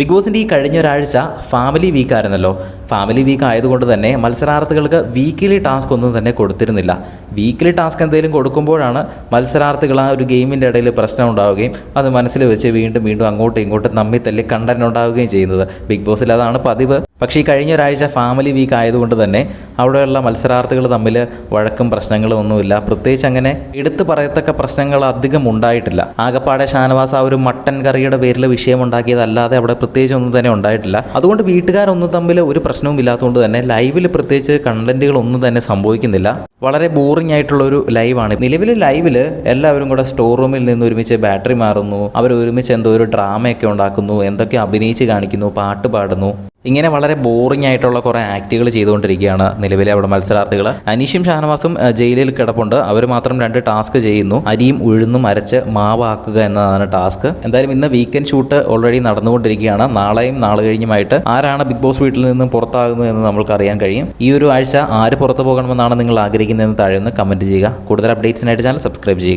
Big ബോസിൻ്റെ ഈ കഴിഞ്ഞ ഒരാഴ്ച ഫാമിലി വീക്ക് ആയിരുന്നല്ലോ. ഫാമിലി വീക്ക് ആയതുകൊണ്ട് തന്നെ മത്സരാർത്ഥികൾക്ക് വീക്കിലി ടാസ്ക് ഒന്നും തന്നെ കൊടുത്തിരുന്നില്ല. വീക്കിലി ടാസ്ക് എന്തെങ്കിലും കൊടുക്കുമ്പോഴാണ് മത്സരാർത്ഥികൾ ആ ഒരു ഗെയിമിൻ്റെ ഇടയിൽ പ്രശ്നം ഉണ്ടാവുകയും അത് മനസ്സിൽ വെച്ച് വീണ്ടും വീണ്ടും അങ്ങോട്ടും ഇങ്ങോട്ടും തമ്മിൽ തല്ലി കണ്ടന്റ് ഉണ്ടാവുകയും ചെയ്യുന്നത്. ബിഗ് ബോസിൽ അതാണ് പതിവ്. പക്ഷേ ഈ കഴിഞ്ഞ ഒരാഴ്ച ഫാമിലി വീക്ക് ആയതുകൊണ്ട് തന്നെ അവിടെയുള്ള മത്സരാർത്ഥികൾ തമ്മിൽ വഴക്കും പ്രശ്നങ്ങളും ഒന്നുമില്ല. പ്രത്യേകിച്ച് അങ്ങനെ എടുത്തു പറയത്തക്ക പ്രശ്നങ്ങൾ അധികം ഉണ്ടായിട്ടില്ല. ആകപ്പാടെ ഷാനവാസ് ആ ഒരു മട്ടൻ കറിയുടെ പേരിൽ വിഷയമുണ്ടാക്കിയതല്ലാതെ അവിടെ പ്രത്യേകിച്ച് ഒന്നും തന്നെ ഉണ്ടായിട്ടില്ല. അതുകൊണ്ട് വീട്ടുകാരൊന്നും തമ്മിൽ ഒരു പ്രശ്നവും ഇല്ലാത്തതുകൊണ്ട് തന്നെ ലൈവിൽ പ്രത്യേകിച്ച് കണ്ടന്റുകളൊന്നും തന്നെ സംഭവിക്കുന്നില്ല. വളരെ ബോറിംഗ് ആയിട്ടുള്ള ഒരു ലൈവാണ്. നിലവിൽ ലൈവിൽ എല്ലാവരും കൂടെ സ്റ്റോർ റൂമിൽ നിന്ന് ഒരുമിച്ച് ബാറ്ററി മാറുന്നു, അവർ ഒരുമിച്ച് എന്തോ ഒരു ഡ്രാമയൊക്കെ ഉണ്ടാക്കുന്നു, എന്തൊക്കെ അഭിനയിച്ച് കാണിക്കുന്നു, പാട്ട് പാടുന്നു. ഇങ്ങനെ വളരെ ബോറിംഗ് ആയിട്ടുള്ള കുറേ ആക്റ്റുകൾ ചെയ്തുകൊണ്ടിരിക്കുകയാണ് നിലവിലെ അവിടെ മത്സരാർത്ഥികൾ. അനീഷും ഷാനവാസും ജയിലിൽ കിടപ്പുണ്ട്. അവർ മാത്രം 2 ടാസ്ക് ചെയ്യുന്നു. അരിയും ഉഴുന്നും അരച്ച് മാവാക്കുക എന്നതാണ് ടാസ്ക്. എന്തായാലും ഇന്ന് വീക്കെൻഡ് ഷൂട്ട് ഓൾറെഡി നടന്നുകൊണ്ടിരിക്കുകയാണ്. നാളെയും നാളെ കഴിഞ്ഞുമായിട്ട് ആരാണ് ബിഗ് ബോസ് വീട്ടിൽ നിന്നും പുറത്താകുന്നത് എന്ന് നമ്മൾക്ക് അറിയാൻ കഴിയും. ഈ ഒരു ആഴ്ച ആര് പുറത്തു പോകണമെന്നാണ് നിങ്ങൾ ആഗ്രഹിക്കുന്നതെന്ന് താഴെ ഒന്ന് കമൻറ്റ് ചെയ്യുക. കൂടുതൽ അപ്ഡേറ്റ്സിനായിട്ട് ചാനൽ സബ്സ്ക്രൈബ് ചെയ്യുക.